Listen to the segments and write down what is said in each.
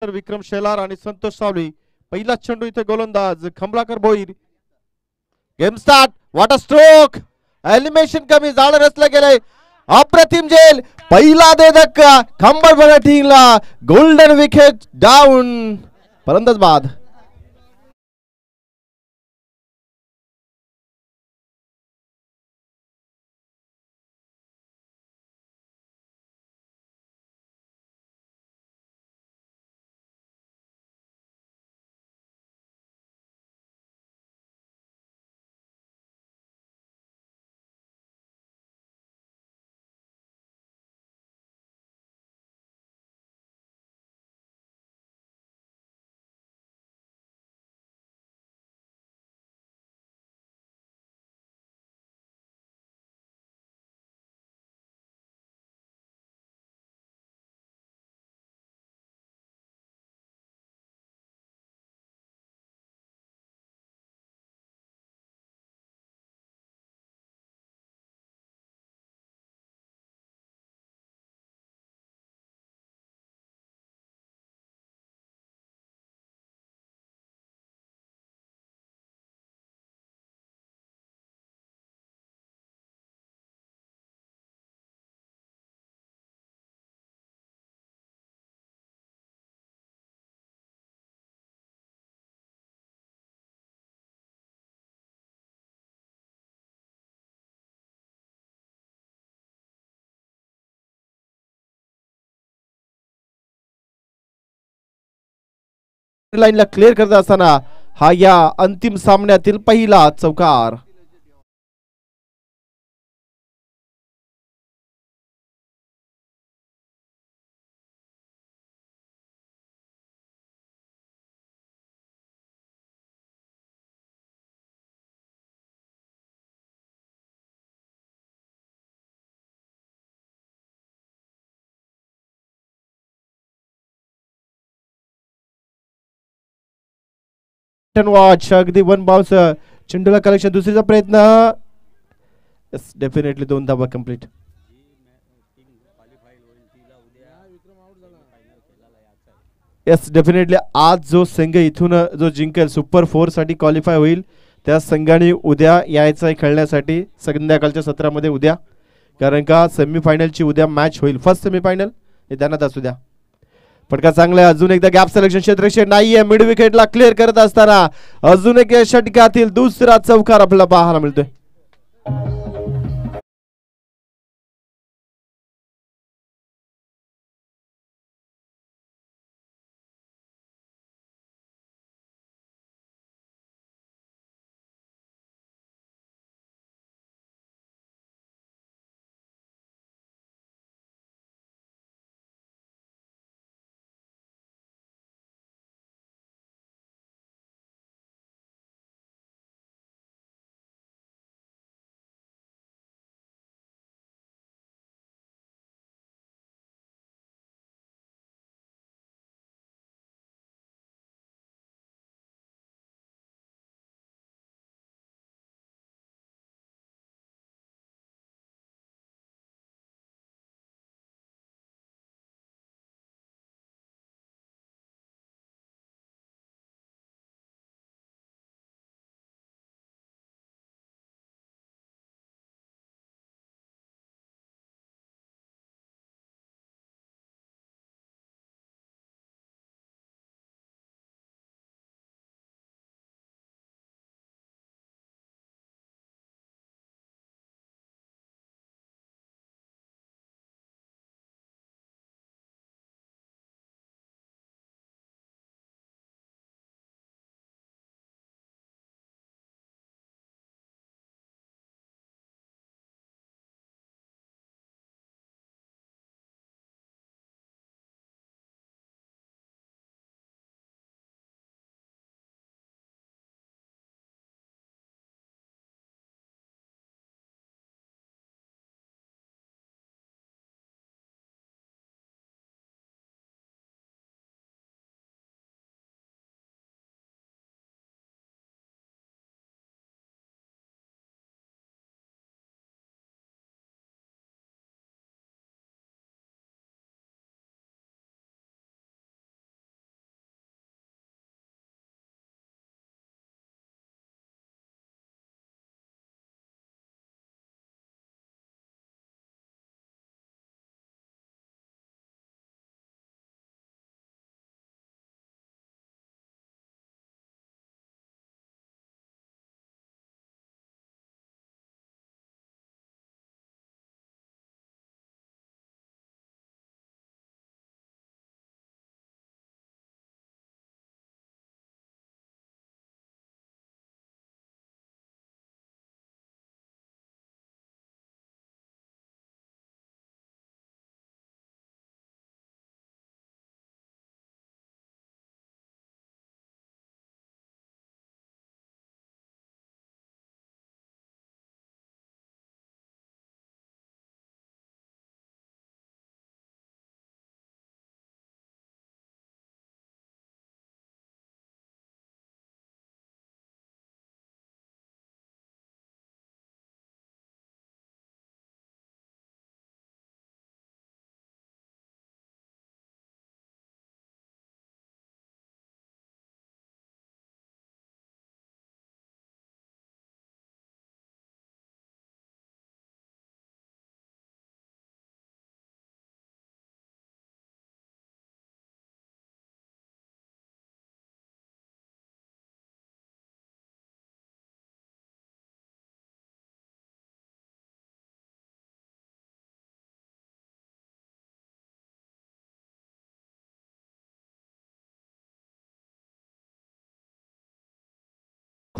विक्रम शेलार आणि संतोष सावली. पहिला चेंडू इथे गोलंदाज Khambalkar Bhoir. Game start. What a stroke. Elimination कमी जाळं रचलं गेलंय. अप्रतिम झेल. पहिला दे धक्का खंबळ टीमला. Golden wicket down. फलंदाज बाद. लाईनला क्लिअर करत असताना हा या अंतिम सामन्यातील पहिला चौकार. वॉच अगदी वन बाउन्स चेंडूला कलेक्शन. दुसरीचा प्रयत्न. डेफिनेटली 2 धावा कंप्लीट. येस डेफिनेटली आज जो संघ इथून जो जिंकेल सुपर 4 साठी क्वालिफाय होईल त्या संघाने उद्या यायचं आहे खेळण्यासाठी संध्याकाळच्या सत्रामध्ये उद्या. कारण का सेमीफायनलची उद्या मॅच होईल. फर्स्ट सेमीफायनल हे त्यांना असू द्या. फटका चांगला आहे. अजून एकदा गॅप सिलेक्शन क्षेत्ररक्षक नाहीये. मिड विकेटला क्लिअर करत असताना अजून एक षटकातील दुसरा चौकार आपल्याला पाहायला मिळतोय.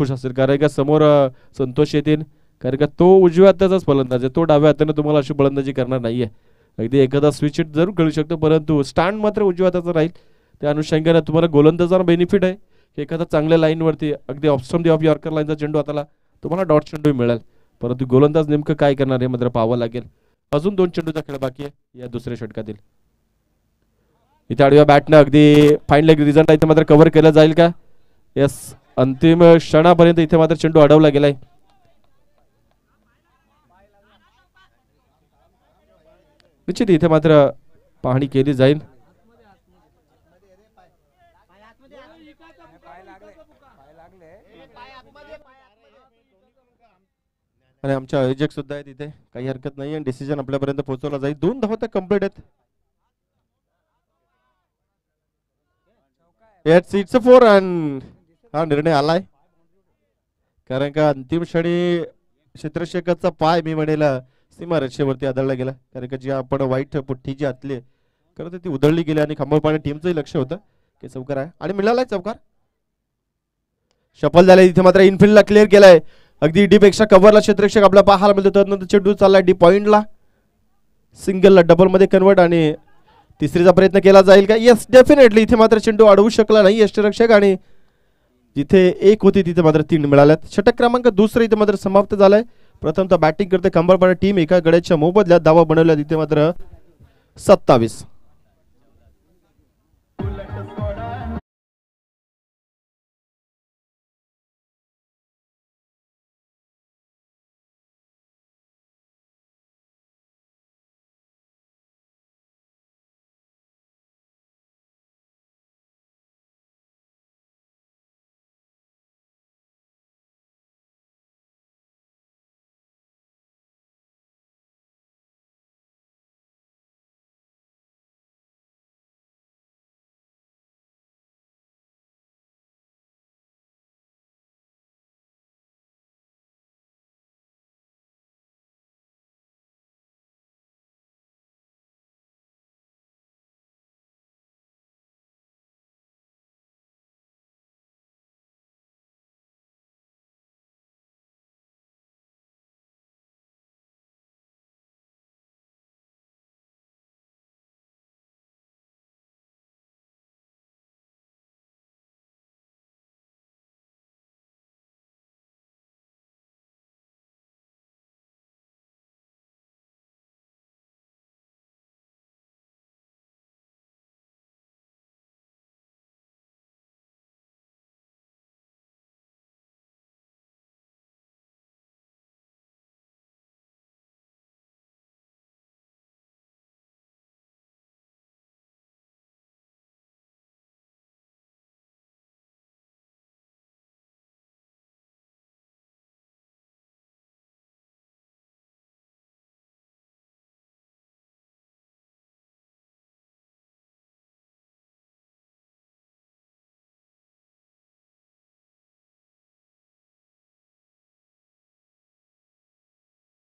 खुश असेल, कारण का समोर संतोष येतील, कारण का तो उजव्या हाताचाच फलंदाज आहे, तो डाव्या हाताने तुम्हाला अशी फलंदाजी करणार नाहीये. अगदी एखादा स्विच हिट जरूर खेळू शकतो, परंतु स्टँड मात्र उजव्या हाताचा राहील. त्या अनुषंगाने तुम्हाला गोलंदाजांना बेनिफिट आहे की एखादा चांगल्या लाईनवरती अगदी ऑफ दी ऑफ यॉर्कर लाईनचा चेंडू हाताला तुम्हाला डॉट चेंडू मिळेल, परंतु गोलंदाज नेमकं काय करणार हे मात्र पाहावं लागेल. अजून 2 चेंडूचा खेळ बाकी आहे या दुसऱ्या षटकातील. इथे आडव्या बॅटनं अगदी फाईन लेग रिझल्ट इथे मात्र कव्हर केलं जाईल का? यस, अंतिम क्षणापर्यंत इथे मात्र चेंडू अडवला गेलाय. निश्चित इथे मात्र पाहणी केली जाईल. आणि आमचे आयोजक सुद्धा आहेत इथे, काही हरकत नाही आणि डिसिजन आपल्यापर्यंत पोहोचवला जाईल. 2 धावा तर कंप्लीट आहेत. It's 4 run. हा निर्णय आलाय, कारण का अंतिम क्षणी क्षेत्ररक्षकाचा पाय मी म्हणेल सीमारेषेवरती आदळला गेला, कारण का जी आपण व्हाईट पुठ्ठी जी आतली कारण ती उधळली गेली आणि खांबळपाणी टीमचंही लक्ष होतं की चौकार आहे आणि मिळालाय चौकार. शफल झालाय इथे मात्र इनफिल्डला क्लिअर केलाय, अगदी डी पेक्षा कव्हरला क्षेत्ररक्षक आपला पाहायला मिळतो. त्यानंतर चेंडू चाललाय डी पॉइंटला, सिंगलला डबल मध्ये कन्वर्ट आणि तिसरीचा प्रयत्न केला जाईल का? येस, डेफिनेटली इथे मात्र चेंडू अडवू शकला नाही यष्टरक्षक आणि जिथे 1 होती तिथे मात्र 3 मिळाल्यात. षटक क्रमांक 2 इथे मात्र समाप्त झालाय. प्रथमतः बॅटिंग करते कंबरपाडा टीम, एका गड्याच्या मोबदल्यात धावा बनवल्या तिथे मात्र 27.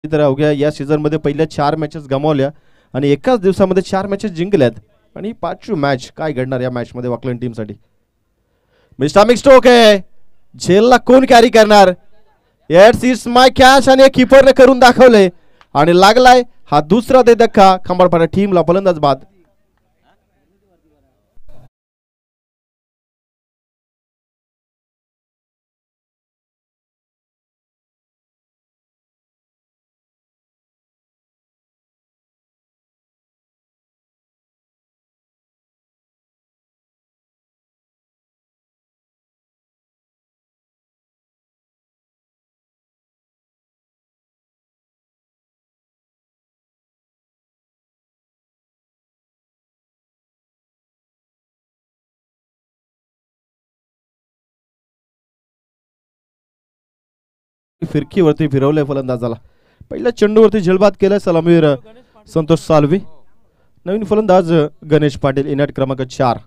तर अवघ्या या सीझन मध्ये पहिल्या 4 मॅचेस गमावल्या आणि एकाच दिवसामध्ये 4 मॅचेस जिंकल्यात आणि 5वी मॅच काय घडणार या मॅच मध्ये ऑकलंड टीम साठी? मिस्टर स्टोक आहे, झेलला कोण कॅरी करणार? इट्स माय कॅच आणि कीपरने करून दाखवले आणि लागलाय हा दुसरा दे धक्का खंबाळपाडा टीमला फलंदाज बाद. फिरकीवरती फिरवलंय फलंदाजाला, पहिल्या चेंडूवरती झेलबाद केलाय सलामीवीर संतोष सालवी. नवीन फलंदाज गणेश पाटील, इनॅट क्रमांक 4.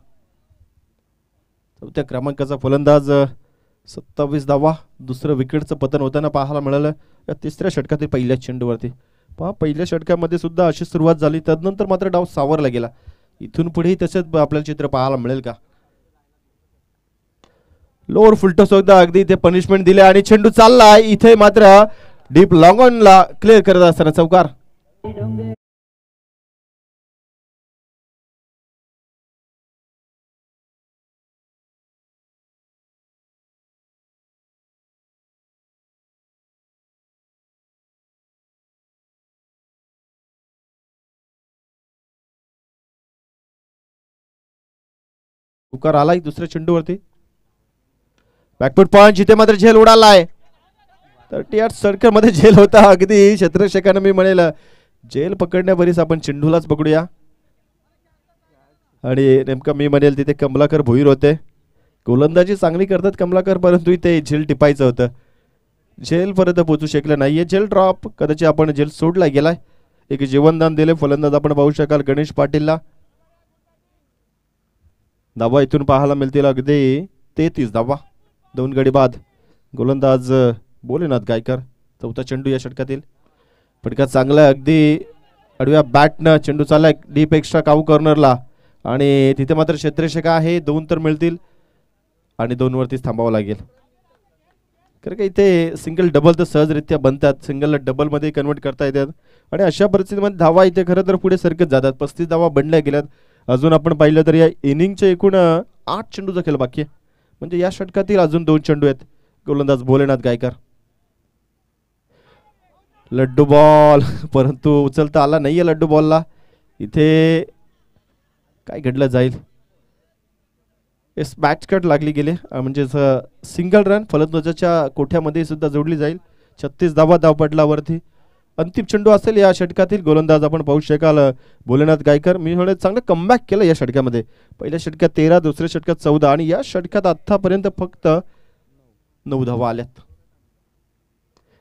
चौथ्या क्रमांकाचा फलंदाज 27 धावा. दुसरं विकेटचं पतन होताना पाहायला मिळालं या तिसऱ्या षटकातील पहिल्या चेंडूवरती. पहा पहिल्या षटकामध्ये सुद्धा अशी सुरुवात झाली, त्यानंतर मात्र डाव सावरला गेला. इथून पुढेही तसंच आपल्याला चित्र पाहायला मिळेल का? लोअर फुलटॉस होता अगदी इथे पनिशमेंट दिले आणि चेंडू चालला इथे मात्र डीप लॉंग ऑन ला क्लिअर करत असताना चौकार. चौकार आलाय दुसऱ्या चेंडूवरती. बॅकफूट पंच इथे मात्र झेल उडालाय. 38 सर्कल मध्ये झेल होता अगदी क्षेत्ररक्षकाने मी म्हणेल झेल पकडण्यावरीच आपण चेंडूलाच पकडूया. आणि नेमकं मी म्हणेल तिथे कमलाकर भोईर होते. गोलंदाजी चांगली करतात कमलाकर परंतु इथे झेल टिपायचं होतं. झेल पर्यंत पोहोचू शकलं नाहीये. झेल ड्रॉप कदाचित आपण झेल सोडला गेलाय. एक जीवनदान दिले फलंदाज आपण पाहू शकाल गणेश पाटीलला. धावा इथून पाहायला मिळतील अगदी 33 धावा 2 गडी बाद. गोलंदाज भोलेनाथ गायकर. चौथा चेंडू या षटकातील. फटका चांगला अगदी आडव्या बॅटनं चेंडू चाललाय डीप एक्स्ट्रा काऊ कॉर्नरला आणि तिथे मात्र क्षेत्ररक्षक आहे 2 तर मिळतील आणि 2 वरतीच थांबावं लागेल. कारण का इथे सिंगल डबल तर सहजरित्या बनतात. सिंगलला डबल मध्ये कन्वर्ट करता येतात आणि अशा परिस्थितीमध्ये धावा इथे खरं तर पुढे सरकत जातात. 35 धावा बनल्या गेल्यात. अजून आपण पाहिलं तर या इनिंगचे एकूण 8 चेंडूचा खेळ बाकी आहे. म्हणजे या षटकातील अजून 2 चेंडू आहेत. गोलंदाज भोलेनाथ गायकर. लड्डू बॉल परंतु उचलता आला नाहीये लड्डू बॉलला. इथे काय घडलं जाईल. बॅच कट लागली गेले म्हणजे सिंगल रन फलंदाजाच्या कोठ्यामध्ये सुद्धा जोडली जाईल. 36 धावा धावपटलावरती. अंतिम चेंडू असेल या षटकातील. गोलंदाज आपण पाहू शकाल भोलेनाथ गायकर. मी म्हणेल चांगलं कमबॅक केलं या षटकामध्ये. पहिल्या षटकात 13 दुसऱ्या षटकात 14 आणि या षटकात आतापर्यंत फक्त 9 धावा आल्यात.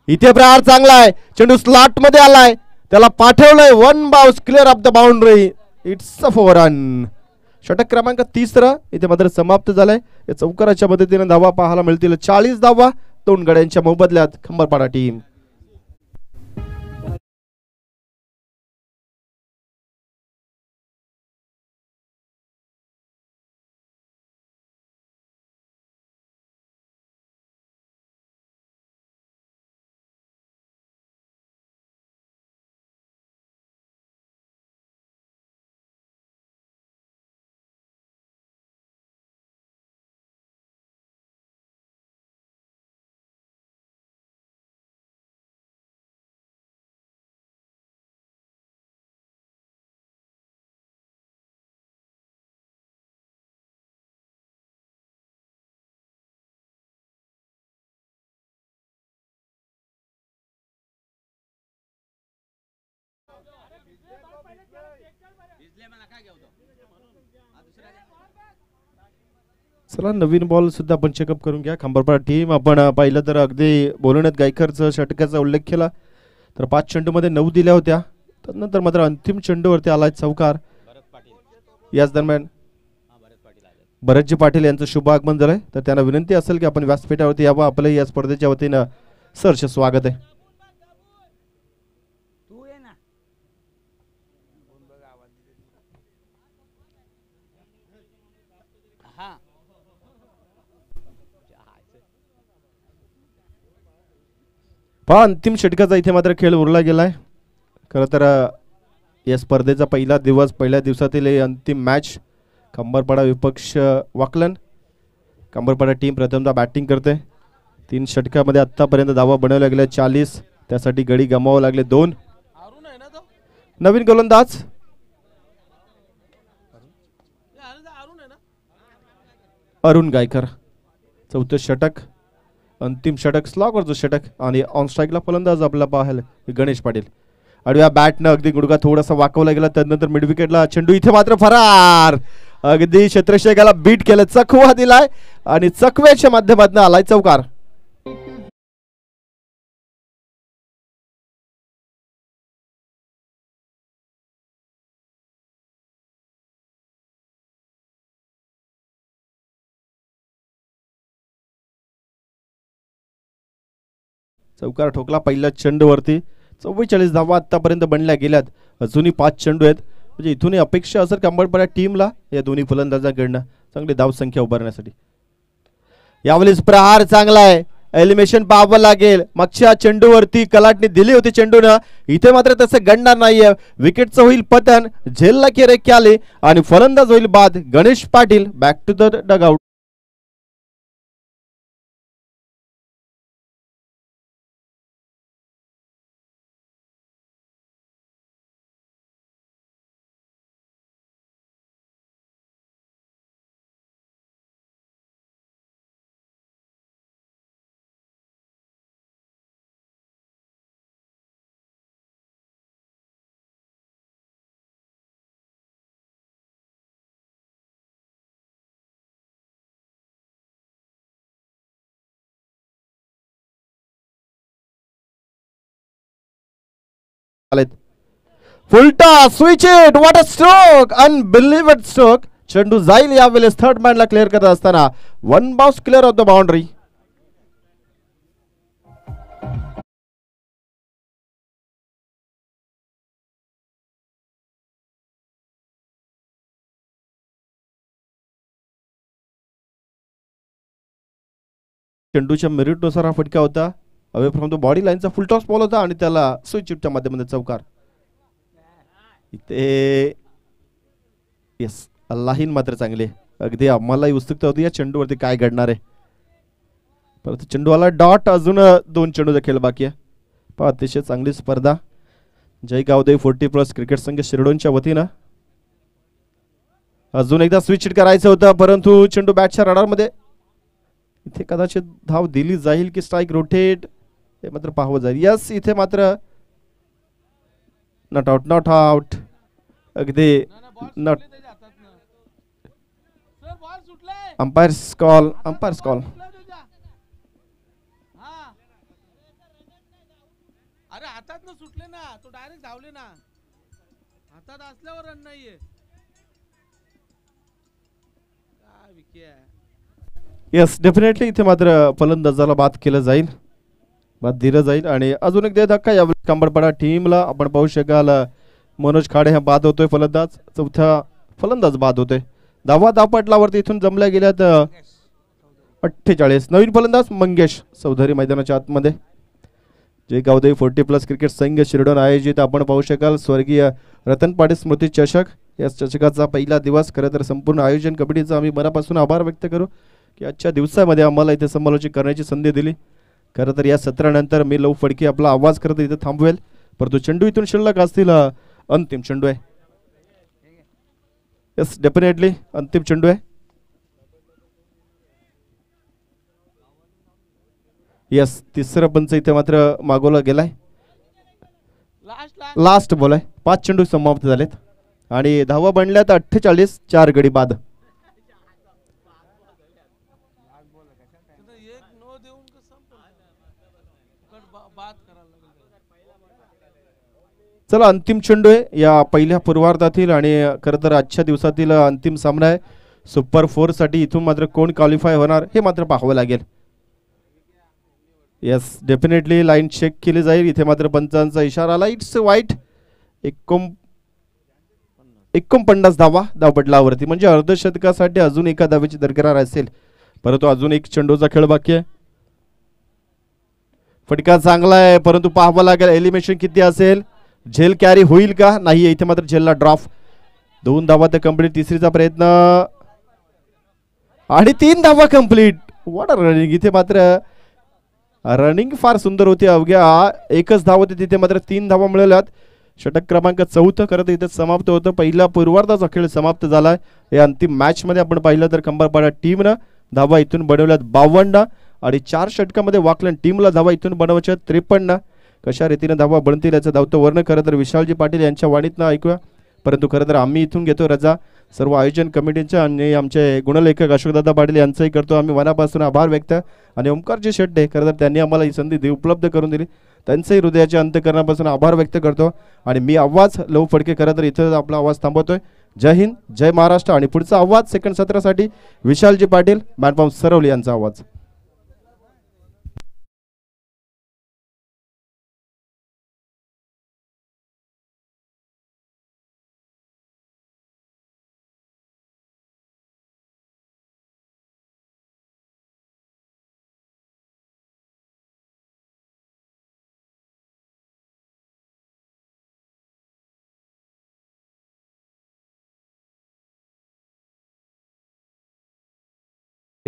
इथे प्रहार चांगला आहे. चेंडू स्लॉट मध्ये आलाय. त्याला पाठवलंय 1 bounce clear of the boundary. It's a 4 run. षटक क्रमांक 30 इथे मात्र समाप्त झालाय. या चौकाराच्या मदतीने धावा पाहायला मिळतील 40 धावा 2 गड्यांच्या मोबदल्यात खंबरपाडा टीम. चला नवीन बॉल सुद्धा आपण चेकअप करून घ्या. खंबरपाडा टीम आपण पाहिलं तर अगदी भोलेनाथ गायकरचा षटकाचा उल्लेख केला तर 5 चेंडूमध्ये 9 दिल्या होत्या. त्यानंतर मात्र अंतिम चेंडूवरती आलाय चौकार. याच दरम्यान भरतजी पाटील यांचं शुभ आगमन झालंय तर त्यांना विनंती असेल की आपण व्यासपीठावरती यावं. आपलं या स्पर्धेच्या वतीनं सहर्ष स्वागत आहे. पहा अंतिम षटकाचा इथे मात्र खेळ उरला गेलाय. खरं तर या स्पर्धेचा पहिला दिवस पहिल्या दिवसातील अंतिम मॅच. खंबरपाडा विपक्ष वाकलन. खंबरपाडा टीम प्रथमतः बॅटिंग करते. 3 षटकामध्ये आतापर्यंत धावा बनवल्या गेल्या 40. त्यासाठी गडी गमावं लागले 2. नवीन गोलंदाज अरुण गायकर. 4थं षटक अंतिम षटक स्लॉगवरचं षटक आणि ऑन स्ट्राईकला फलंदाज आपला पाहायला गणेश पाटील. आडव्या बॅटनं अगदी गुडघा थोडासा वाकवला गेला. त्यानंतर मिड विकेटला चेंडू इथे मात्र फरार. अगदी क्षेत्ररक्षकाला बीट केलं. चकवा दिलाय आणि चकव्याच्या माध्यमातून आलाय चौकार. चौकार ठोकला पहिल्या चेंडूवरती. 44 धावा आतापर्यंत बनल्या गेल्यात. अजूनही 5 चेंडू आहेत. म्हणजे इथूनही अपेक्षा असेल खंबरपाडा टीमला या दोन्ही फलंदाजांकडनं चांगली धाव संख्या उभारण्यासाठी. यावेळेस प्रहार चांगला आहे, एलिमिनेशन पाहावं लागेल. मागच्या चेंडूवरती कलाटणी दिली होती चेंडूनं, इथे मात्र तसं घडणार नाहीये. विकेटचं होईल पतन, झेलला केरे आले आणि फलंदाज होईल बाद. Ganesh Patil back to the dugout. फुलटा switch it, what a stroke, unbelievable stroke. चेंडू जाईल यावेळेस थर्ड मॅनला क्लिअर करत असताना. One bounce clear of the boundary. चेंडूच्या मेरिटनुसार हा फटका होता. अवे फ्रॉम द बॉडी लाईनचा फुल टॉस बॉल होता आणि त्याला स्विच इटच्या माध्यमातून चौकार. इथे येस, लाहीन मात्र चांगले. अगदी आम्हालाही उत्सुकता होती या चेंडूवरती काय घडणार आहे. परंतु चेंडूवाला डॉट. अजून 2 चेंडूचा खेळ बाकी आहे. पहा अतिशय चांगली स्पर्धा. जय गावदेवी 40+ क्रिकेट संघ शिरडोनच्या वतीनं. अजून एकदा स्विच हिट करायचं होतं परंतु चेंडू बॅटच्या रडारमध्ये. इथे कदाचित धाव दिली जाईल की स्ट्राईक रोटेट हे मात्र पाहावं जाईल. यस, इथे मात्र नॉट आउट, नॉट आउट. अगदी not. Umpires call, umpires call. अरे हातात न सुटले ना, तो डायरेक्ट धावले ना. हातात असल्यावर रन नाहीये. काय विकेट. येस, डेफिनेटली इथे मात्र फलंदाजाला बाद केलं जाईल, बाद दिलं जाईल. आणि अजून एक धक्का यावेळी कांबडपाडा टीमला. आपण पाहू शकाल मनोज खाडे हा बाद होतोय फलंदाज. चौथा फलंदाज बाद होतोय. धावपटलावरती इथून जमल्या गेल्यात 48. नवीन फलंदाज मंगेश चौधरी मैदानाच्या आतमध्ये. जय गावदेवी 40+ क्रिकेट संघ शिरडोन आयोजित आपण पाहू शकाल स्वर्गीय रतन पाटील स्मृती चषक. या चषकाचा पहिला दिवस. खरं तर संपूर्ण आयोजन कमिटीचा आम्ही मनापासून आभार व्यक्त करू की आजच्या दिवसामध्ये आम्हाला इथे समालोचन करण्याची संधी दिली. खरं तर या सत्रानंतर मी लव फडके आपला आवाज करत इथे थांबवेल, परंतु चेंडू इथून शिल्लक असतील. अंतिम चेंडू आहे. येस, डेफिनेटली अंतिम चेंडू आहे. येस, तिसरं पंच इथे मात्र मागवला गेलाय. लास्ट बॉल आहे. 5 चेंडू समाप्त झालेत आणि धावा बनल्यात 48. 4 गडी बाद. चला, अंतिम चेंडू आहे या पहिल्या पूर्वार्धातील आणि खरं तर आजच्या दिवसातील अंतिम सामना आहे. सुपर 4 साठी इथून मात्र कोण क्वालिफाय होणार हे मात्र पाहावं लागेल. येस, डेफिनेटली लाईन चेक केली जाईल. इथे मात्र पंचांचा इशारा आला. इट्स वाईट. 49 धावा धावपटलावरती, म्हणजे अर्धशतकासाठी अजून एका धावेची दरकरार असेल, परंतु अजून एक चेंडूचा खेळ बाकी आहे. फटका चांगला आहे परंतु पाहावं लागेल एलिमिनेशन किती असेल. झेल कॅरी होईल का नाही. इथे मात्र झेलला ड्रॉप. 2 धावा तर कंप्लीट. तिसरीचा प्रयत्न आणि 3 धावा कंप्लीट. What a running. इथे मात्र रनिंग फार सुंदर होती. अवघ्या 1च धाव होती, तिथे मात्र 3 धावा मिळाल्यात. षटक क्रमांक 4 करत इथे समाप्त होतं. पहिला पूर्वार्धाचा खेळ समाप्त झालाय. या अंतिम मॅच मध्ये आपण पाहिलं तर कंबरपाडा टीमनं धावा इथून बनवल्यात 52 आणि 4 षटकामध्ये वाकलन टीमला धावा इथून बनवायच्या 53. कशा रीतीने धावा बनतील याचं धावतं वर्ण खरं तर विशालजी पाटील यांच्या वाणीतनं ऐकूया, परंतु खरं तर आम्ही इथून घेतो रजा. सर्व आयोजन कमिटीच्या आणि आमचे गुणलेखक अशोकदादा पाटील यांचंही करतो आम्ही मनापासून आभार व्यक्त. आणि ओमकारजी शेट्टे खरं तर त्यांनी आम्हाला ही संधी उपलब्ध करून दिली, त्यांचंही हृदयाच्या अंतकरणापासून आभार व्यक्त करतो. आणि मी आवाज लव फडके खरं तर इथं आपला आवाज थांबवतोय. जय हिंद, जय महाराष्ट्र. आणि पुढचा आवाज सेकंड सत्रासाठी विशालजी पाटील मॅनपाम सरवली यांचा आवाज.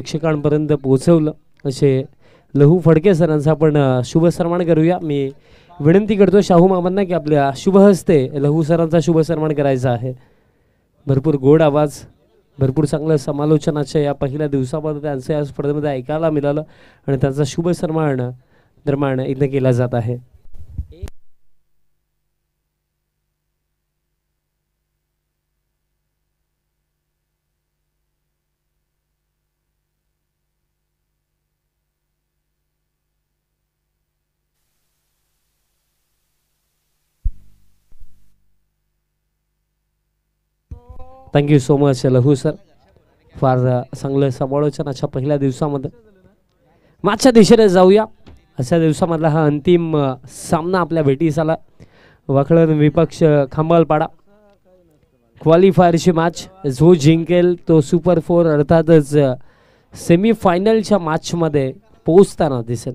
प्रेक्षकांपर्यंत पोहोचवलं असे लहू फडके सरांचा आपण शुभ सन्मान करूया. मी विनंती करतो शाहू मामांना की आपल्या शुभ हस्ते लहू सरांचा शुभ सन्मान करायचा आहे. भरपूर गोड आवाज, भरपूर चांगलं समालोचनाच्या या पहिल्या दिवसामध्ये त्यांचं या स्पर्धेमध्ये ऐकायला मिळालं आणि त्यांचा शुभ सन्मान दरम्यान इथं केला जात आहे. Thank you so much Lahu sir, फार चांगलं समालोचनाच्या पहिल्या दिवसामध्ये. मागच्या दिशेने जाऊया. अशा दिवसामधला हा अंतिम सामना आपल्या भेटीस आला. वाकळण विपक्ष खांबालपाडा क्वालिफायरची मॅच. जो जिंकेल तो सुपर 4 अर्थातच सेमीफायनलच्या मॅचमध्ये पोहोचताना दिसेल.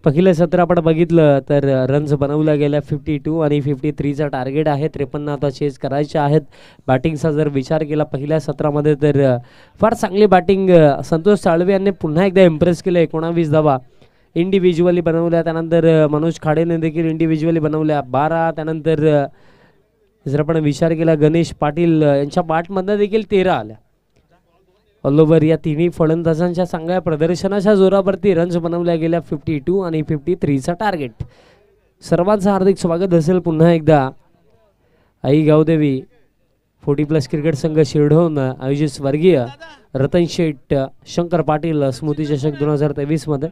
पहिलं सत्र आपण बघितलं तर रन्स बनवल्या गेल्या 52 आणि 53चा टार्गेट आहे. 53 आता चेस करायचे आहेत. बॅटिंगचा जर विचार केला पहिल्या सत्रामध्ये तर फार चांगली बॅटिंग संतोष साळवे यांनी पुन्हा एकदा इम्प्रेस केलं. 19 धावा इंडिव्हिज्युअली बनवल्या. त्यानंतर मनोज खाडेने देखील इंडिव्हिज्युअली बनवल्या 12. त्यानंतर जर आपण विचार केला गणेश पाटील यांच्या बॅटमधनं देखील 13 आल्या. ऑल ओव्हर या तिन्ही फलंदाजांच्या चांगल्या प्रदर्शनाच्या जोरावरती रन्स बनवल्या गेल्या 52 आणि 53चा टार्गेट. सर्वांचं हार्दिक स्वागत असेल पुन्हा एकदा आई गावदेवी 40+ क्रिकेट संघ शिरढोण आयोजित स्वर्गीय रतन शेठ शंकर पाटील स्मृती चषक 2023 मध्ये.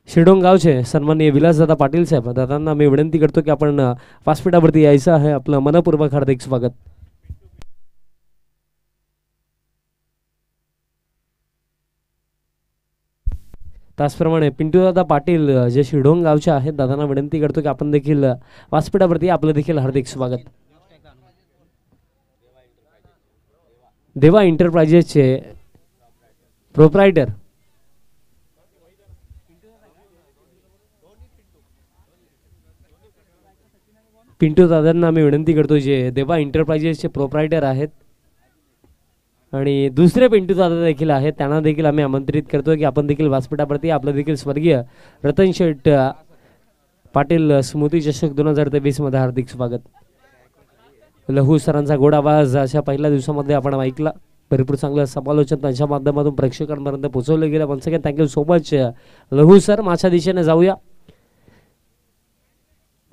शिरढोण गावचे सन्माननीय विलासदादा पाटील साहेब, दादांना मी विनंती करतो की आपण व्यासपीठावरती यायचं आहे. आपलं मनपूर्वक हार्दिक स्वागत. त्याचप्रमाणे पिंटूदादा पाटील जे शिरढोण गावचे आहेत, दादांना विनंती करतो की आपण देखील व्यासपीठावरती आपलं देखील हार्दिक स्वागत. देवा एंटरप्राइजेसचे प्रोप्रायटर पिंटू दादांना आम्ही विनंती करतो जे देवा एंटरप्राइजेसचे प्रोप्रायटर आहेत आणि दुसरे पिंटू दादा देखील आहेत, त्यांना देखील आम्ही आमंत्रित करतो की आपण देखील व्यासपीठावरती आपलं देखील स्वर्गीय रतन शेठ पाटील स्मृती चषक 2023 मध्ये हार्दिक स्वागत. लहू सरांचा गोड आवाज अशा पहिल्या दिवसामध्ये आपण ऐकला. भरपूर चांगलं समालोचन त्यांच्या माध्यमातून प्रेक्षकांपर्यंत पोहोचवलं गेलं. Once again thank you so much Lahu sir. माझ्या दिशेने जाऊया.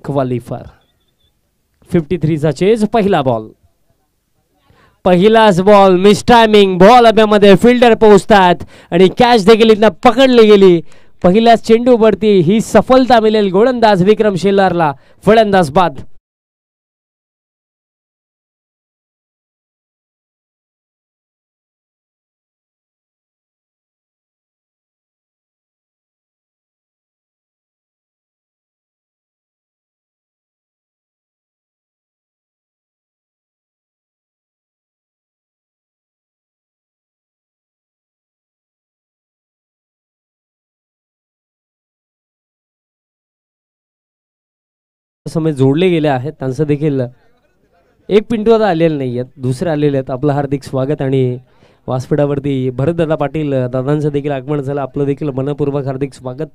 क्वालिफायर 53चा चेज. पहिला बॉल, पहिलाच बॉल मिस टायमिंग. बॉल अभ्यामध्ये फिल्डर पोहोचतात आणि कॅच देखील इथं पकडली गेली. पहिल्याच चेंडूवरती ही सफलता मिळेल गोलंदाज विक्रम शेलारला. फलंदाज बाद. समय जोडले गेले आहेत. त्यांचं देखील एक पिंटू आता आलेले नाही आहेत, दुसरे आलेले आहेत. आपलं हार्दिक स्वागत. आणि व्यासपीठावरती भरतदादा पाटील दादांचं देखील आगमन झालं. आपलं देखील मनपूर्वक हार्दिक स्वागत.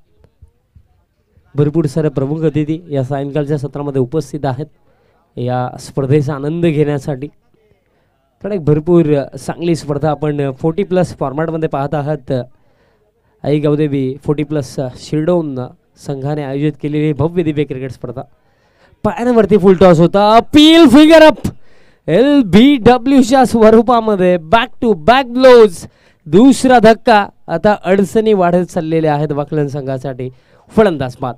भरपूर सारे प्रमुख अतिथी या सायंकाळच्या सत्रामध्ये उपस्थित आहेत या स्पर्धेचा आनंद घेण्यासाठी. तर एक भरपूर चांगली स्पर्धा आपण 40+ फॉर्मॅटमध्ये पाहत आहात. आई गावदेवी 40+ शिरढोण संघाने आयोजित केलेली भव्य दिव्य क्रिकेट स्पर्धा. पायांवरती फुल टॉस होता. Appeal finger up. LBWच्या स्वरूपामध्ये बॅक टू बॅक ब्लोज. दुसरा धक्का. आता अडचणी वाढत चाललेल्या आहेत वाकलन संघासाठी. फलंदाज बाद.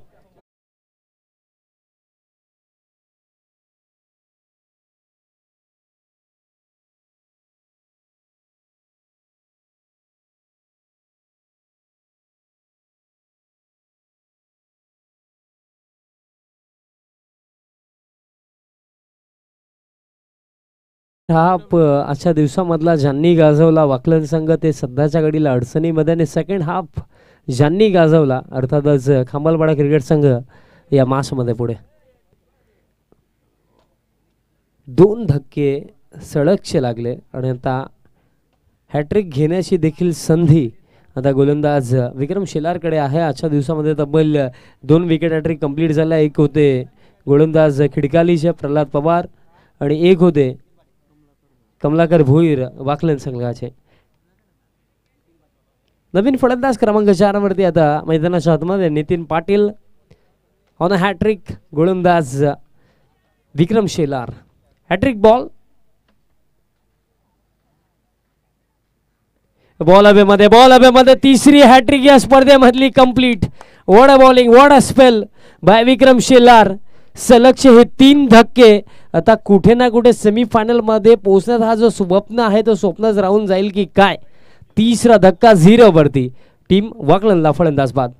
हा आजच्या दिवसामधला ज्यांनी गाजवला वाकलन संघ ते सध्याच्या घडीला अडचणीमध्ये आणि सेकंड हाफ ज्यांनी गाजवला अर्थातच खांबालपाडा क्रिकेट संघ या मॅचमध्ये पुढे. 2 धक्के सळगचे लागले आणि आता हॅट्रिक घेण्याची देखील संधी आता गोलंदाज विक्रम शेलारकडे आहे. आजच्या दिवसामध्ये तब्बल 2 विकेट हॅट्रिक कंप्लीट झाल्या. एक होते गोलंदाज खिडकालीचे प्रल्हाद पवार आणि एक होते कमलाकर भोईर वाकलन संघाचे. नवीन फलंदाज क्रमांक 4 वरती आता मैदानाच्या आतमध्ये Nitin Patil on a hattrick. गोलंदाज Vikram Shelar. Hattrick ball. Ball हवेमध्ये तिसरी हॅट्रिक या स्पर्धेमधली complete. What a bowling, what a spell by Vikram Shelar. सलगचे हे 3 धक्के आता कुठे ना कुठे सेमीफायनल मध्ये पोहोचण्याचा हा जो स्वप्न आहे तो स्वप्नच राहून जाईल की काय. तिसरा धक्का 0 वरती. टीम वाकलनला फलंदाज बाद.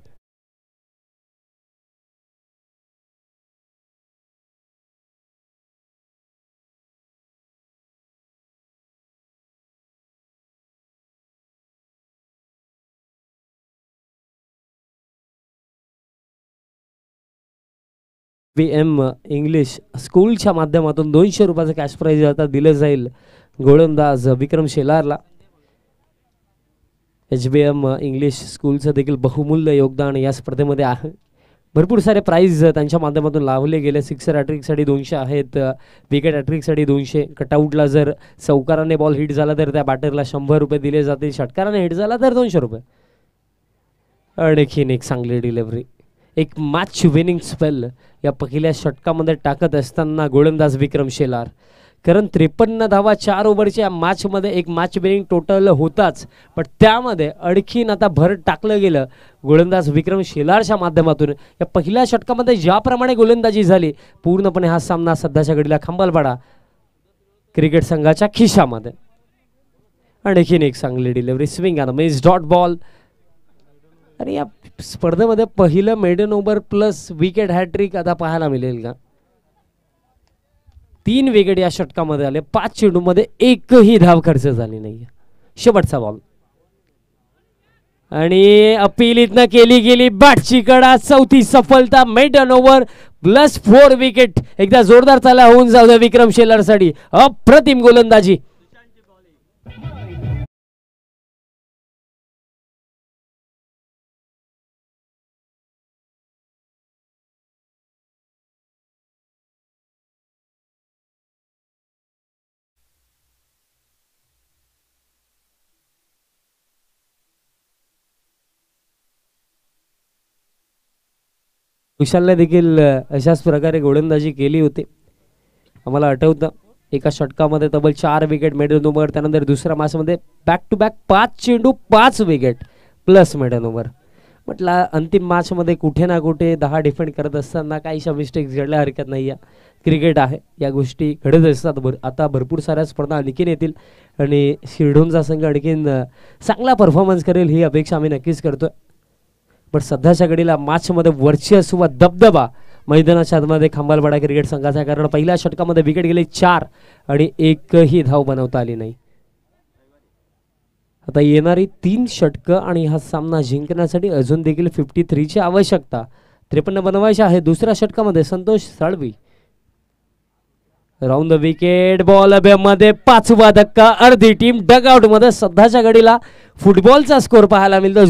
VM इंग्लिश स्कूलच्या माध्यमातून 200 रुपयाचं कॅश प्राइज आता दिलं जाईल गोलंदाज विक्रम शेलारला. HBM इंग्लिश स्कूलचं देखील बहुमूल्य योगदान या स्पर्धेमध्ये आहे. भरपूर सारे प्राइज त्यांच्या माध्यमातून लावले गेले. सिक्सर हॅट्रिकसाठी 200 आहेत, विकेट हॅट्रिकसाठी 200. कटआउटला जर चौकाराने बॉल हिट झाला तर त्या बॅटरला 100 रुपये दिले जातील. षटकाराने हिट झाला तर 200 रुपये. आणखीन एक चांगली डिलिव्हरी, एक मॅच विनिंग स्पेल या पहिल्या षटकामध्ये टाकत असताना गोलंदाज विक्रम शेलार. कारण 53 धावा 4 ओव्हरच्या मॅचमध्ये एक मॅच विनिंग टोटल होताच, पण त्यामध्ये आणखीन आता भर टाकलं गेलं गोलंदाज विक्रम शेलारच्या माध्यमातून. या पहिल्या षटकामध्ये ज्याप्रमाणे गोलंदाजी झाली पूर्णपणे हा सामना सध्याच्या घडीला खंबालपाडा क्रिकेट संघाच्या खिशामध्ये. आणखीन एक चांगली डिलिव्हरी, स्विंग आणि मिस डॉट बॉल. आणि या स्पर्धेमध्ये पहिलं maiden over plus wicket hat trick आता पाहायला मिळेल का. 3 विकेट या षटकामध्ये आले. 5 चेंडूमध्ये एकही धाव खर्च झाली नाही. शेवटचा बॉल आणि अपील इथनं केली गेली. बॅटची कडा, चौथी सफलता. Maiden over plus 4 wicket. एकदा जोरदार चाला होऊन जाऊ द्या विक्रम शेलारसाठी. अप्रतिम गोलंदाजी. विशालने देखील अशाच प्रकारे गोलंदाजी केली होती. आम्हाला आठवतं एका षटकामध्ये तब्बल 4 विकेट मेडन ओव्हर. त्यानंतर दुसऱ्या मॅचमध्ये बॅक टू बॅक 5 चेंडू 5 विकेट प्लस मेडन ओव्हर. म्हटलं अंतिम मॅचमध्ये कुठे ना कुठे 10 डिफेंड करत असताना काहीशा मिस्टेक्स घडल्या हरकत नाही आहे. क्रिकेट आहे, या गोष्टी घडत असतात. आता भरपूर साऱ्या स्पर्धा आणखीन येतील आणि शिरढोणचा संघ आणखीन चांगला परफॉर्मन्स करेल ही अपेक्षा आम्ही नक्कीच करतोय. पण सध्याच्या घडीला मॅचमध्ये वर्चस्व दबदबा मैदानाच्या आतमध्ये खंबालपाडा क्रिकेट संघाचा. कारण पहिल्या षटकामध्ये विकेट गेले 4 आणि एकही धाव बनवता आली नाही. आता येणारी 3 षटकं आणि हा सामना जिंकण्यासाठी अजून देखील 53ची आवश्यकता. 53 बनवायचे आहे. दुसऱ्या षटकामध्ये Santosh Salvi. Round the wicket. Ball मध्ये 5वा धक्का. अर्धी टीम डगआउट मध्ये. सध्याच्या घडीला फुटबॉलचा स्कोर पाहायला मिळतो.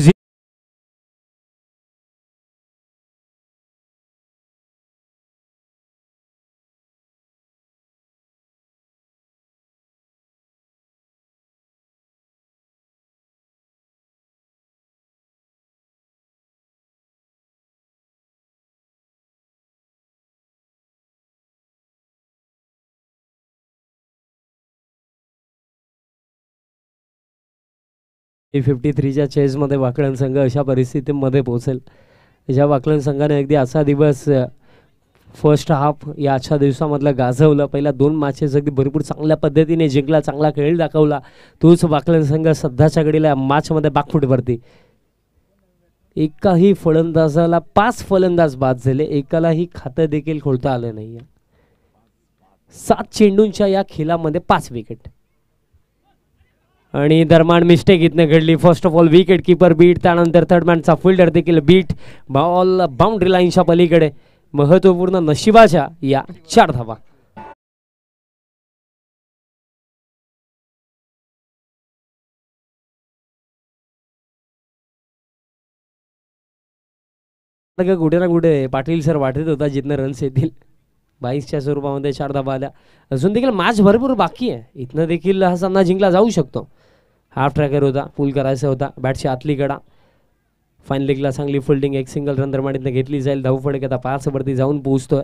T53च्या चेसमध्ये वाकलन संघ अशा परिस्थितीमध्ये पोहोचेल ज्या वाकलन संघाने अगदी असा दिवस फर्स्ट हाफ या आजच्या दिवसामधला गाजवलं. पहिल्या 2 मॅचेस अगदी भरपूर चांगल्या पद्धतीने जिंकला, चांगला खेळ दाखवला. तोच वाकलन संघ सध्याच्या घडीला मॅचमध्ये बॅकफुटवरती. एकाही फलंदाजाला 5 फलंदाज बाद झाले. एकालाही खातं देखील खोलता आलं नाही. 7 चेंडूंच्या या खेळामध्ये 5 विकेट. आणि दरम्यान मिस्टेक इथनं घडली. First of all wicket keeper beat, त्यानंतर थर्ड मॅनचा फिल्डर देखील बीट. बॉल बाउंड्री लाईनच्या पलीकडे. महत्त्वपूर्ण नशिबाच्या या 4 धावा. कुठे ना कुठे पाटील सर वाटत होता जिथनं रन्स येतील. 22च्या स्वरूपामध्ये 4 धावा आल्या. अजून देखील मॅच भरपूर बाकी आहे. इथनं देखील हा सामना जिंकला जाऊ शकतो. हाफ ट्रॅकर होता, पुल करायचा होता, बॅटची आतली कडा. फाईन लेगला चांगली फिल्डिंग, एक सिंगल रन दरम्यान घेतली जाईल. धावफलक आता 5 वरती जाऊन पोहोचतोय.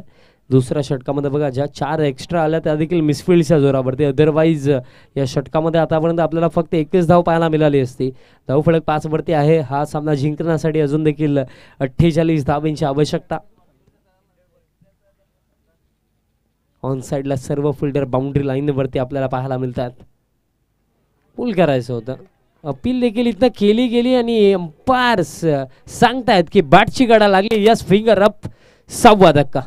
दुसऱ्या षटकामध्ये बघा ज्या 4 एक्स्ट्रा आल्या त्या देखील मिसफिल्डच्या जोरावरती. अदरवाईज या षटकामध्ये आतापर्यंत आपल्याला फक्त 21 धाव पाहायला मिळाली असती. धावफलक 5 वरती आहे. हा सामना जिंकण्यासाठी अजून देखील 48 धावांची आवश्यकता. ऑन साईडला सर्व फिल्डर बाउंड्री लाईन वरती आपल्याला पाहायला मिळतात. पुल करायचं होतं, अपील देखील इथं केली गेली आणि अंपायर्स सांगतायत की बॅटची गडा लागली. Yes, finger up. 6वा धक्का.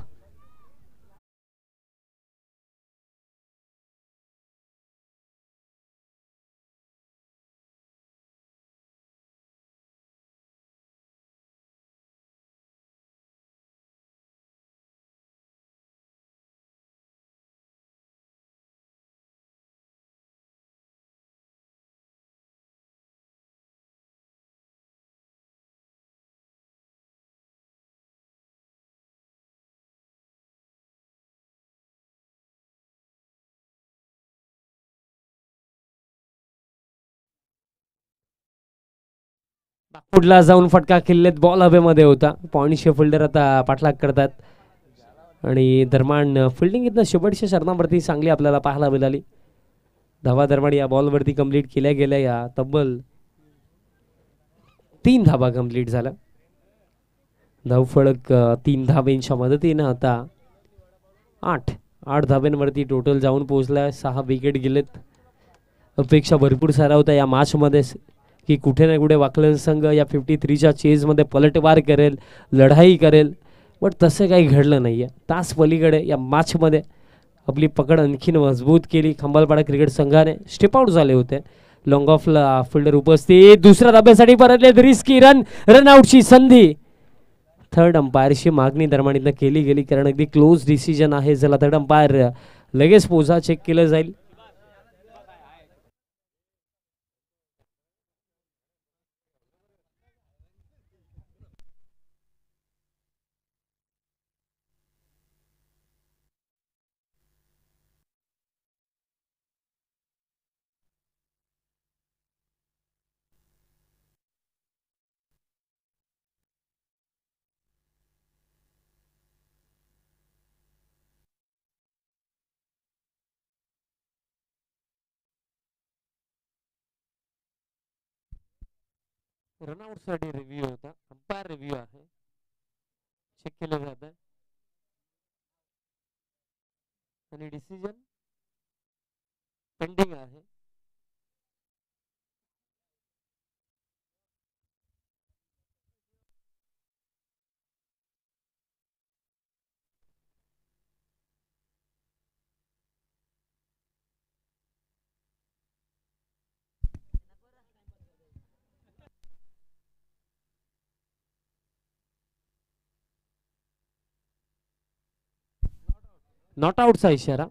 पुढला जाऊन फटका किल्लेत, बॉल हवेमध्ये होता. पॉइंटचे फिल्डर आता पाठलाग करतात आणि दरम्यान फिल्डिंग इथं शेवटच्या शरणावरती चांगली आपल्याला पाहायला मिळाली. धावा दरम्यान या बॉलवरती कंप्लीट केल्या गेल्या. या तब्बल 3 धावा कंप्लीट झाल्या. धावफलक 3 धावेंच्या मदतीनं आता 8 धाव्यांवरती टोटल जाऊन पोहोचलाय. 6 विकेट गेलेत. अपेक्षा भरपूर सारा होता या मॅचमध्ये की कुठे ना कुठे वाकलन संघ या 53च्या चेजमध्ये पलटवार करेल, लढाई करेल, बट तसं काही घडलं नाही आहे. तास पलीकडे या मॅचमध्ये आपली पकड आणखीन मजबूत केली. खंबालपाडा क्रिकेट संघाने स्टेप आउट झाले होते. लॉंग ऑफला फिल्डर उपस्थित, दुसऱ्या धाब्यासाठी परतले. रिस्की रनआउटची संधी. थर्ड अंपायरची मागणी दरम्यान केली गेली कारण अगदी क्लोज डिसिजन आहे. ज्याला थर्ड अंपायर लगेच पोचा चेक केलं जाईल. रनआउट साठी रिव्ह्यू होता. अंपायर रिव्ह्यू आहे, चेक केलं जात आहे आणि डिसिजन पेंडिंग आहे. नॉट आउटचा इशारा.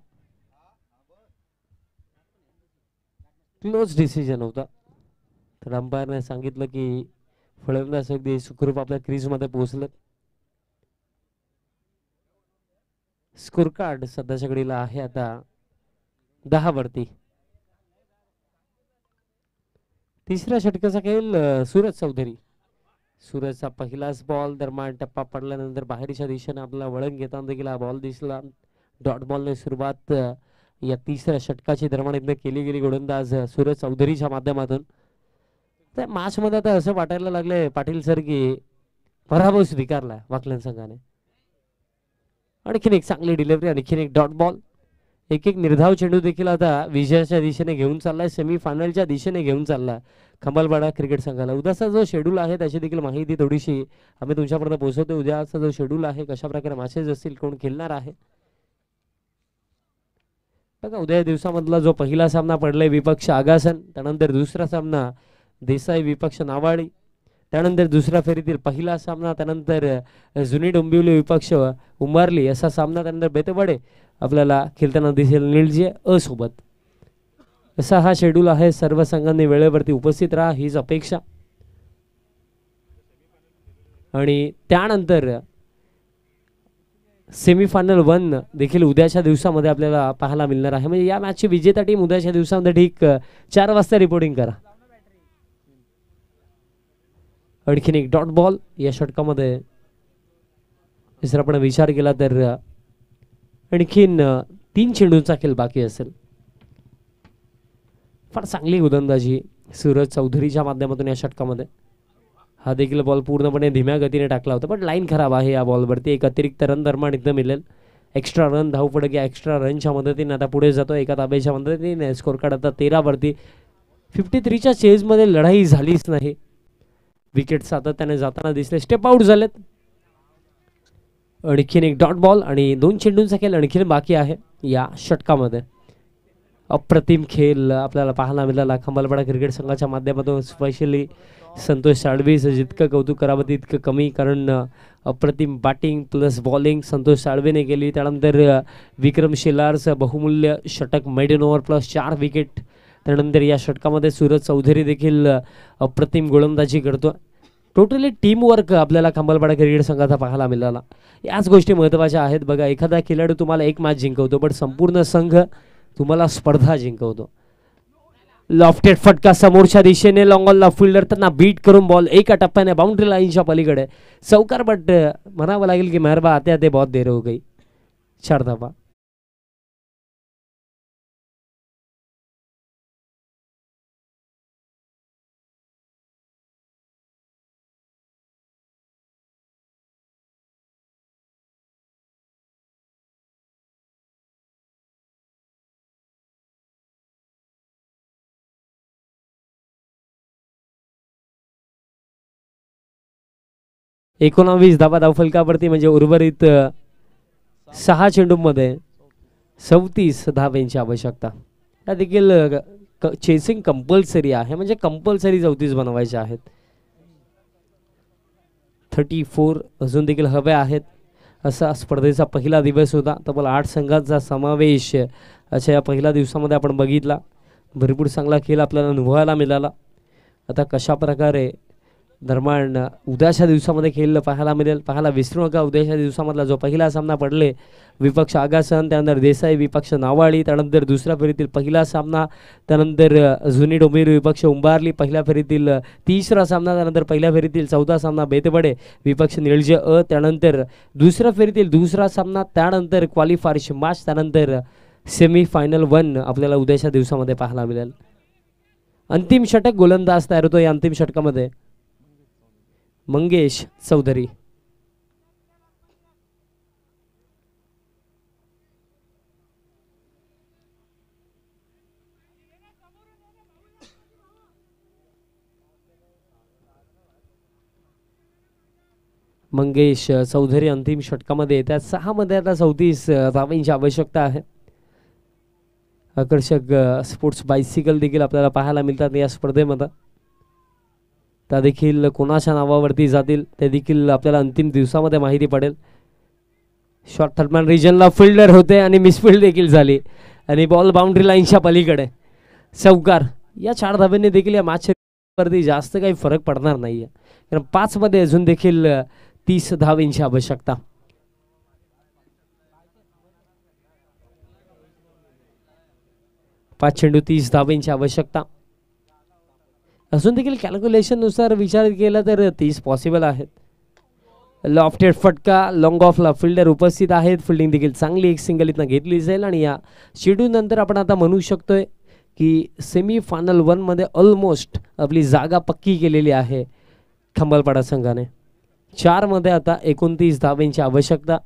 क्लोज डिसिजन होता. तर अंपायरने सांगितलं की फलंदाज अगदी सुखरूप आपल्या क्रीजमध्ये पोहोचलं. स्कोर कार्ड सध्याच्या घडीला आहे आता 10 वरती. तिसऱ्या षटकाचा खेळ सूरज चौधरी. सूरजचा पहिलाच बॉल दरम्यान टप्पा पडल्यानंतर बाहेरच्या दिशेने आपल्याला वळण घेताना देखील हा बॉल दिसला. डॉट बॉलने सुरुवात या तिसऱ्या षटकाची दरम्यान केली गेली गोलंदाज सूरज चौधरीच्या माध्यमातून. त्या मॅच मध्ये आता असं वाटायला लागले पाटील सर की पराभव स्वीकारला वाकलन संघाने. आणखीन एक चांगली डिलिव्हरी, आणखीन एक डॉट बॉल. एक निर्धाव चेंडू देखील आता विजयाच्या दिशेने घेऊन चाललाय, सेमीफायनलच्या दिशेने घेऊन चाललाय खंबालपाडा क्रिकेट संघाला. उद्याचा जो शेड्यूल आहे त्याची देखील माहिती थोडीशी आम्ही तुमच्यापर्यंत पोहोचवतो. उद्याचा जो शेड्यूल आहे, कशा प्रकारे मॅचेस असतील, कोण खेळणार आहे. बघा, उद्या दिवसामधला जो पहिला सामना पडलाय विपक्ष आगासन, त्यानंतर दुसरा सामना देसाई विपक्ष नावाडी, त्यानंतर दुसऱ्या फेरीतील पहिला सामना, त्यानंतर जुनी डोंबिवली विपक्ष उमारली असा सामना, त्यानंतर बेतवाडे आपल्याला खेळताना दिसेल निळजे सोबत. असा हा शेड्यूल आहे. सर्व संघांनी वेळेवरती उपस्थित राहा हीच अपेक्षा. आणि त्यानंतर सेमीफायनल 1 देखील उद्याच्या दिवसामध्ये आपल्याला पाहायला मिळणार आहे. म्हणजे या मॅचची विजेता टीम उद्याच्या दिवसामध्ये ठीक 4 वाजता रिपोर्टिंग करा. आणखीन एक डॉट बॉल या षटकामध्ये जर आपण विचार केला तर आणखीन 3 चेंडूंचा खेळ बाकी असेल. फार चांगली गोलंदाजी सूरज चौधरीच्या माध्यमातून या षटकामध्ये. हा देखील बॉल पूर्णपणे धीम्या गतीने टाकला होता, पण लाईन खराब आहे या बॉलवरती. एक अतिरिक्त रन दरम्यान इथं मिळेल. एक्स्ट्रा रन धावपडक या एक्स्ट्रा रनच्या मदतीने आता पुढे जातो. एका ताब्याच्या मदतीने स्कोर कार्ड आता 13 वरती. 53च्या चेजमध्ये लढाई झालीच नाही. विकेट सातत्याने जाताना दिसले, स्टेप आउट झालेत. आणखीन एक डॉट बॉल आणि 2 चेंडूंचा खेळ आणखीन बाकी आहे या षटकामध्ये. अप्रतिम खेळ आपल्याला पाहायला मिळाला खंबालपाडा क्रिकेट संघाच्या माध्यमातून. स्पेशली संतोष साळवेचं जितकं कौतुक करावं तितकं कमी, कारण अप्रतिम बॅटिंग प्लस बॉलिंग संतोष साळवेने केली. त्यानंतर विक्रम शेलारचं बहुमूल्य षटक, मेडन ओव्हर प्लस 4 विकेट. त्यानंतर या षटकामध्ये सूरज चौधरी देखील अप्रतिम गोलंदाजी करतो. टोटली टीमवर्क आपल्याला खंबालपाडा क्रिकेट संघाचा पाहायला मिळाला. याच गोष्टी महत्त्वाच्या आहेत. बघा, एखादा खेळाडू तुम्हाला एक मॅच जिंकवतो, पण संपूर्ण संघ तुम्हाला स्पर्धा जिंकवतो. लॉफ्टेड फटका समोरच्या दिशेने, लॉंगॉलला फिल्डर त्यांना बीट करून बॉल एका टप्प्याने बाउंड्री लाईनच्या पलीकडे चौकार. बट म्हणावं लागेल की मेहरबा आते आते बहुत देर हो गई. 4 धावा. एकोणावीस धावा धावफलकावरती, म्हणजे उर्वरित 6 चेंडूंमध्ये 34 धावांची आवश्यकता. या देखील चेसिंग कंपल्सरी आहे, म्हणजे कंपल्सरी 34 बनवायचे आहेत. 34 अजून देखील हवे आहेत. असा स्पर्धेचा पहिला दिवस होता. तब्बल 8 संघांचा समावेश अशा या पहिल्या दिवसामध्ये आपण बघितला. भरपूर चांगला खेळ आपल्याला अनुभवायला मिळाला. आता कशा प्रकारे दरम्यान उद्याच्या दिवसामध्ये खेळ पाहायला मिळेल, पाहायला विसरू नका. उद्याच्या दिवसामधला जो पहिला सामना पडले विपक्ष आगासन, त्यानंतर देसाई विपक्ष नावाळी, त्यानंतर दुसऱ्या फेरीतील पहिला सामना, त्यानंतर जुनी डोंबिवली विपक्ष उंबारली पहिल्या फेरीतील तिसरा सामना, त्यानंतर पहिल्या फेरीतील चौथा सामना बेतबडे विपक्ष निळजे अ, त्यानंतर दुसऱ्या फेरीतील दुसरा सामना, त्यानंतर क्वालिफायरची मॅच, त्यानंतर सेमीफायनल 1 आपल्याला उद्याच्या दिवसामध्ये पाहायला मिळेल. अंतिम षटक गोलंदाज तयार होतो. या अंतिम षटकामध्ये मंगेश चौधरी. मंगेश चौधरी अंतिम षटकामध्ये येतात. 6 मध्ये आता 34 धावांची आवश्यकता आहे. आकर्षक स्पोर्ट्स बायसिकल देखील आपल्याला पाहायला मिळतात या स्पर्धेमध्ये. त्या देखील कोणाच्या नावावरती जातील ते देखील आपल्याला अंतिम दिवसामध्ये माहिती पडेल. शॉर्ट थर्डमॅन रिजनला फिल्डर होते आणि मिसफिल्ड देखील झाली आणि बॉल बाउंड्री लाईनच्या पलीकडे चौकार. या 4 धाब्यांनी देखील या मॅचवरती जास्त काही फरक पडणार नाही आहे, कारण 5 मध्ये अजून देखील 30 धावांची आवश्यकता. पाच चेंडू 30 धावांची आवश्यकता. अजून देखील कॅल्क्युलेशन नुसार विचार केला तर 30 पॉसिबल आहेत. लॉफ्टेड फटका, लॉंग ऑफला फिल्डर उपस्थित आहेत. फिल्डिंग देखील चांगली एक सिंगल इथनं घेतली जाईल आणि या शेड्यूल नंतर आपण आता म्हणू शकतोय की सेमीफायनल 1 मध्ये ऑलमोस्ट आपली जागा पक्की केलेली आहे खंबालपाडा संघाने. 4 मध्ये आता 29 धावांची आवश्यकता.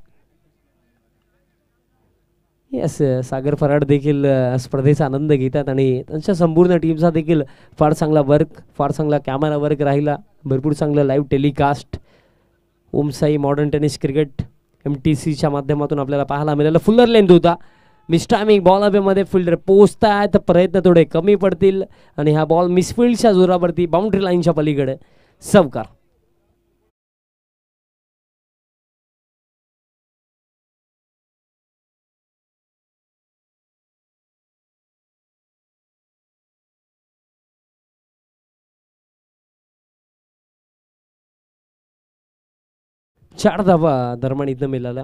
यस, सागर फराड देखील स्पर्धेचा आनंद घेतात आणि त्यांच्या संपूर्ण टीमचा देखील फार चांगला वर्क, फार चांगला कॅमेरा वर्क राहिला. भरपूर चांगलं live telecast Omsai modern tennis cricket MTCच्या माध्यमातून आपल्याला पाहायला मिळालं. फुल्लर लेंथ होता. मिस्टायमिंग बॉल हवेमध्ये फिल्डर पोहोचतायत, प्रयत्न थोडे कमी पडतील आणि हा बॉल मिसफिल्डच्या जोरावरती बाउंड्री लाईनच्या पलीकडे चौकार. 4 धावा दरम्यान इथं मिळाल्या.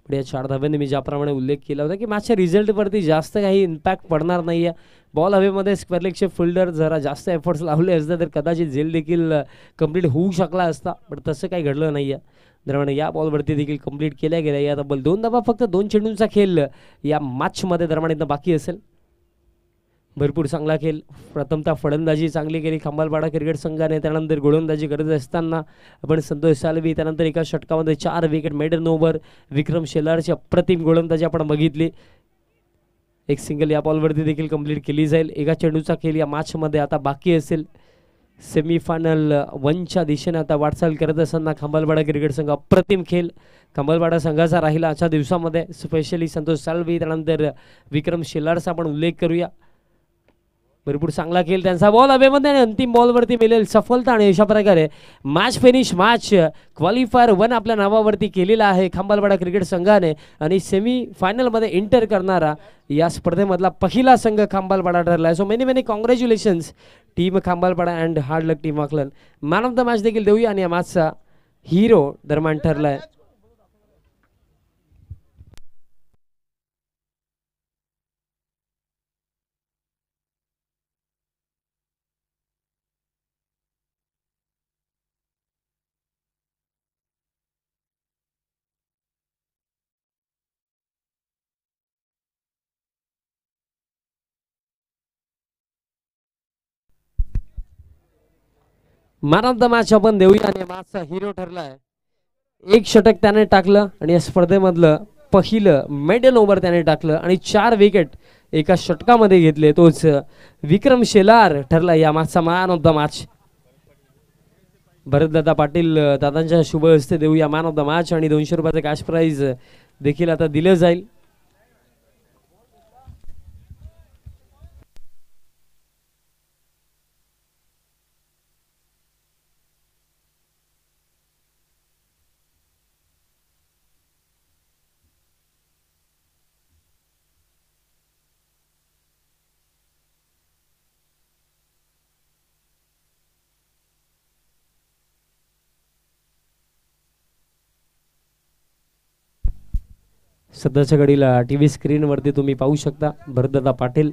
पण या 4 धाव्यांनी मी ज्याप्रमाणे उल्लेख केला होता की मॅचच्या रिझल्टवरती जास्त काही इम्पॅक्ट पडणार नाही आहे. बॉल हवेमध्ये स्क्वेअरलेगचे फिल्डर जरा जास्त एफर्ट्स लावले असते तर कदाचित झेल देखील कंप्लीट होऊ शकला असता, पण तसं काही घडलं नाही आहे. दरम्यान या बॉलवरती देखील कंप्लीट केल्या गेल्या. या तब्बल 2 धावा फक्त 2 चेंडूंचा खेळ या मॅचमध्ये दरम्यान इथं बाकी असेल. भरपूर चांगला खेळ. प्रथमतः फलंदाजी चांगली केली खंबालपाडा क्रिकेट संघाने. त्यानंतर गोलंदाजी करत असताना आपण संतोष सालवी, त्यानंतर एका षटकामध्ये 4 विकेट, मेडन ओव्हर, विक्रम शेलारची अप्रतिम गोलंदाजी आपण बघितली. एक सिंगल या बॉलवरती देखील कंप्लीट केली जाईल. एका चेंडूचा खेळ या मॅचमध्ये आता बाकी असेल. सेमीफायनल 1च्या दिशेने आता वाटचाल करत असताना खंबालपाडा क्रिकेट संघ अप्रतिम खेळ खंबालपाडा संघाचा राहिला आजच्या दिवसामध्ये. स्पेशली संतोष सालवी, त्यानंतर विक्रम शेलारचा आपण उल्लेख करूया. भरपूर चांगला खेळ त्यांचा. बॉल हवेमध्ये आणि अंतिम बॉलवरती मिळेल सफलता आणि अशा प्रकारे मॅच फिनिश, मॅच क्वालिफायर 1 आपल्या नावावरती केलेला आहे खंबालपाडा क्रिकेट संघाने. आणि सेमी फायनलमध्ये एंटर करणारा या स्पर्धेमधला पहिला संघ खंबालपाडा ठरला आहे. So many many congratulations team Khambalpada and hard luck team Wakalan. Man of the match देखील देऊया आणि या मॅचचा हिरो दरम्यान ठरला आहे. मॅन ऑफ द मॅच आपण देऊया आणि मॅचचा हिरो ठरला आहे. 1 षटक त्याने टाकलं आणि या स्पर्धेमधलं पहिलं मेडल ओव्हर त्याने टाकलं आणि 4 विकेट एका षटकामध्ये घेतले. तोच विक्रम शेलार ठरला या मॅचचा man of the match. Bharatdada Patil दादांच्या शुभ हस्ते देऊया मॅन ऑफ द मॅच आणि 200 रुपयाचं कॅश प्राइज देखील आता दिलं जाईल. सध्याच्या घडीला TV स्क्रीनवरती तुम्ही पाहू शकता भरतदादा पाटील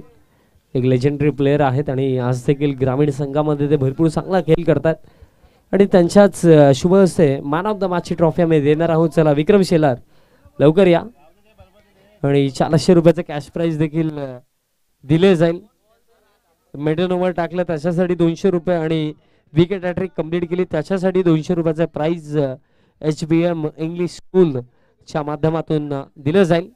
एक लेजेंडरी प्लेयर आहेत आणि आज देखील ग्रामीण संघामध्ये ते भरपूर चांगला खेळ करतात आणि त्यांच्याच शुभ हस्ते मॅन ऑफ द मॅचची ट्रॉफी आम्ही देणार आहोत. चला विक्रम शेलार लवकर या आणि 400 रुपयाचं कॅश प्राइज देखील दिले जाईल. मेडन ओव्हर टाकलं त्याच्यासाठी 200 रुपये आणि विकेट हॅट्रिक कंप्लीट केली त्याच्यासाठी 200 रुपयाचं प्राइज HBM इंग्लिश स्कूल च्या माध्यमातून दिलं जाईल.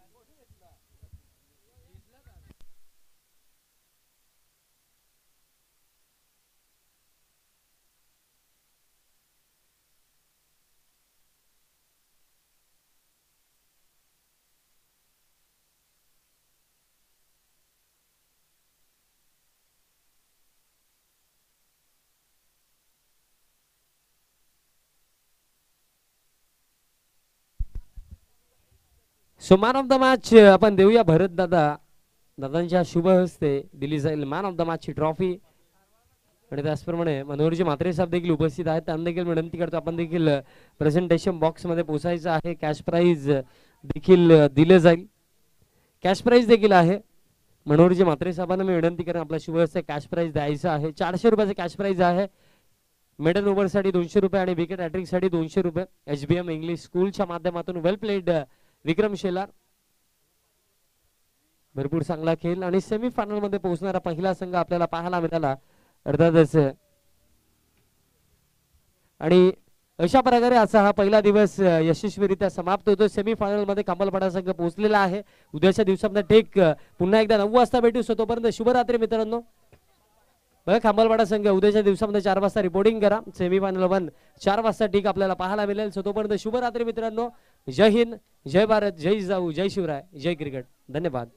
So man of the match आपण देऊया भरत दादांच्या शुभ हस्ते दिली जाईल मॅन ऑफ द मॅचची ट्रॉफी. आणि त्याचप्रमाणे मनोहरजी म्हात्रे साहेब देखील उपस्थित आहेत. त्यांना देखील विनंती करतो आपण देखील प्रेझेंटेशन बॉक्समध्ये पोहोचायचं आहे. कॅश प्राइज देखील दिले जाईल. कॅश प्राइज देखील आहे. मनोहरजी म्हात्रे साहेबांना मी विनंती करेन आपला शुभ हस्ते कॅश प्राइज द्यायचा आहे. 400 रुपयाचं कॅश प्राइज आहे. मेडल ओव्हरसाठी 200 रुपये आणि विकेट हॅट्रिकसाठी 200 रुपये. HBM इंग्लिश स्कूलच्या माध्यमातून वेल प्लेड विक्रम शेलार. भरपूर चांगला खेळ आणि सेमीफायनल मध्ये पोहोचणारा पहिला संघ आपल्याला पाहायला मिळाला अर्थातच. आणि अशा प्रकारे असा हा पहिला दिवस यशस्वीरित्या समाप्त होतो. सेमीफायनल मध्ये खंबालपाडा संघ पोहोचलेला आहे. उद्याच्या दिवसामध्ये टेक पुन्हा एकदा 9 वाजता भेटू. तोपर्यंत शुभरात्री मित्रांनो. बघा खंबालपाडा संघ उद्याच्या दिवसामध्ये 4 वाजता रिपोर्टिंग करा. सेमीफायनल 1 4 वाजता ठीक आपल्याला पाहायला मिळेल. तोपर्यंत शुभरात्री मित्रांनो. जय हिंद, जय भारत, जय जिजाऊ, जय शिवराय, जय क्रिकेट. धन्यवाद.